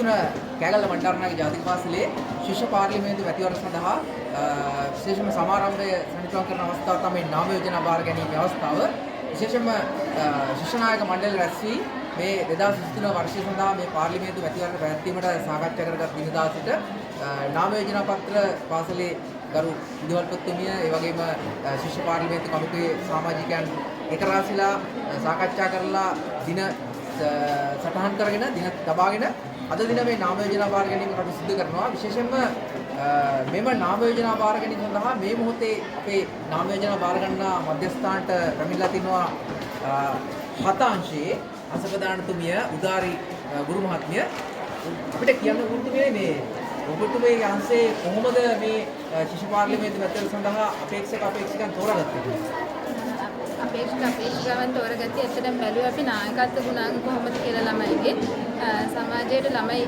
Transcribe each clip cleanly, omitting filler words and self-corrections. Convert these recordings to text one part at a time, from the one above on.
23 කෑගල්ල මණ්ඩාරනායක ජාතික පාසලේ ශිෂ්‍ය පාර්ලිමේන්තු මැතිවරණ සඳහා විශේෂම සමාරම්භය සනිටුවම් කරන අවස්ථාව තමයි නාම යෝජනා බාර ගැනීමේ අවස්ථාව. විශේෂම ශිෂ්‍ය නායක මණ්ඩල රැස් වී මේ 2023 වර්ෂය සඳහා මේ පාර්ලිමේන්තු මැතිවරණ පැවැත්වීමට සාකච්ඡා කරගත් දිනදා සිට නාම යෝජනා පත්‍ර පාසලේ ගරු විදුහල්පතිතුමිය ඒ වගේම ශිෂ්‍ය පාර්ලිමේන්තු කමිටුවේ සමාජිකයන් එක රාශිලා සාකච්ඡා කරලා දින සටහන් කරගෙන දින තබාගෙන අද දින මේ නාම යෝජනා බාර ගැනීම කටයුතු සිදු කරනවා. විශේෂයෙන්ම මෙම නාම යෝජනා බාර ගැනීම සඳහා මේ මොහොතේ අපේ නාම යෝජනා බාර ගන්නා මධ්‍යස්ථානට පැමිණලා තිනවා 7 අංශයේ අසපදානතුමිය උදාරි ගුරු මහත්මිය. අපිට කියන්න ගුරුතුමිය මේ ඔබතුමේ අංශයේ කොහොමද මේ ශිෂ්‍ය පාර්ලිමේන්තු මැතිවරණ සඳහා අපේක්ෂකයන් තෝරාගත්තේ? අපේක්ෂකයන් තෝරගත්තේ ඇත්තටම බැලුවා අපි නායකත්ව ගුණාංග කොහොමද කියලා ළමයිගේ සමාජයේ ළමයි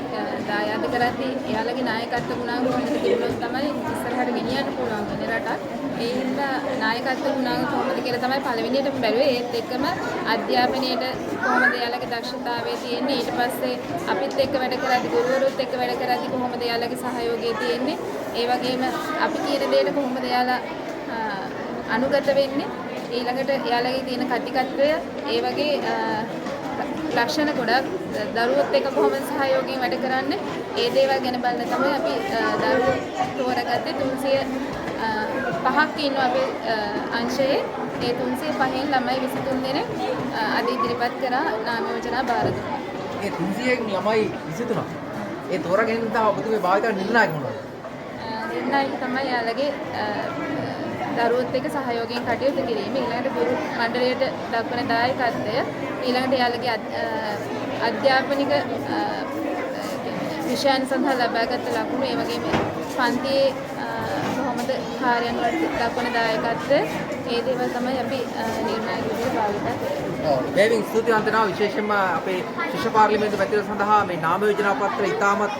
දායාද කරද්දී එයාලගේ නායකත්ව ගුණාංග කොහොමද කියලා තමයි ඉස්සරහට ගෙනියන්න පුළුවන් වෙන රටක්. ඒ හින්දා නායකත්ව ගුණාංග කොහොමද කියලා තමයි පළවෙනියටම බැලුවේ. ඒත් එක්කම අධ්‍යාපනයේට කොහොමද එයාලගේ දක්ෂතාවය තියෙන්නේ, ඊට පස්සේ අපිත් එක්ක වැඩ කරද්දී ගුරුවරුත් එක්ක වැඩ කරද්දී කොහොමද එයාලගේ සහයෝගය තියෙන්නේ, ඒ වගේම අපි කියන දේට කොහොමද එයාලා අනුගත වෙන්නේ, ඊළඟට එයාලගේ තියෙන කතිකත්වය, ඒ වගේ ලක්ෂණ ගොඩක් දරුවොත් එක්ක කොහොමද සහයෝගයෙන් වැඩ කරන්නේ, ඒ දේවල් ගැන බලන තමයි අපි දරුවෝ තෝරගත්තේ. 305ක් ඉන්නවා අපේ අංශයේ. ඒ 305න් ළමයි 23 දෙනෙක් අද ඉදිරිපත් කරා නාම යෝජනා බාර දුන්නා. ඒ 300න් ළමයි 23ක්. ඒ තෝරාගෙන තව ඔබතුමේ භාවිත නිර්ණායක මොනවද? නිර්ණායක තමයි යාළගේ දරුවොත් එක්ක සහයෝගයෙන් කටයුතු කිරීම, ඊළඟට ගුරු මණ්ඩලයට දක්වන දායකත්වය, ඊළඟට යාළගේ අධ්‍යාපනික විෂයන් සඳහා ලබාගත් ලකුණු, ඒ වගේම පන්තියේ කොහොමද කාර්යයන් වලට දක්වන දායකත්වය, ඒ දේවල් තමයි අපි නිර්ණායක විදිහට භාවිත කරන්නේ. ඔව්. මේවින් ස්තුතිවන්ත වෙනවා විශේෂයෙන්ම අපේ ශිෂ්‍ය පාර්ලිමේන්තු මැතිවරණ සඳහා මේ නාම යෝජනා පත්‍ර ඉතාමත්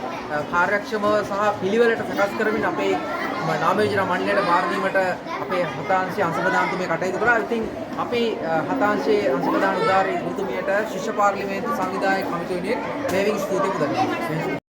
කාර්යක්ෂමව සහ පිළිවෙලට සකස් කරමින් අපේ නාම යෝජනා මණ්ඩලයට බාර දීමට අපේ හතාංශයේ අංශප්‍රධානතුමිය කටයුතු කරා. ඉතින් අපි හතාංශයේ අංශප්‍රධාන උදාරි ගුරුතුමියට ශිෂ්‍ය පාර්ලිමේන්තු සංවිධායක කමිටුව වෙනුවෙන් මේවින් ස්තුති පුදනවා.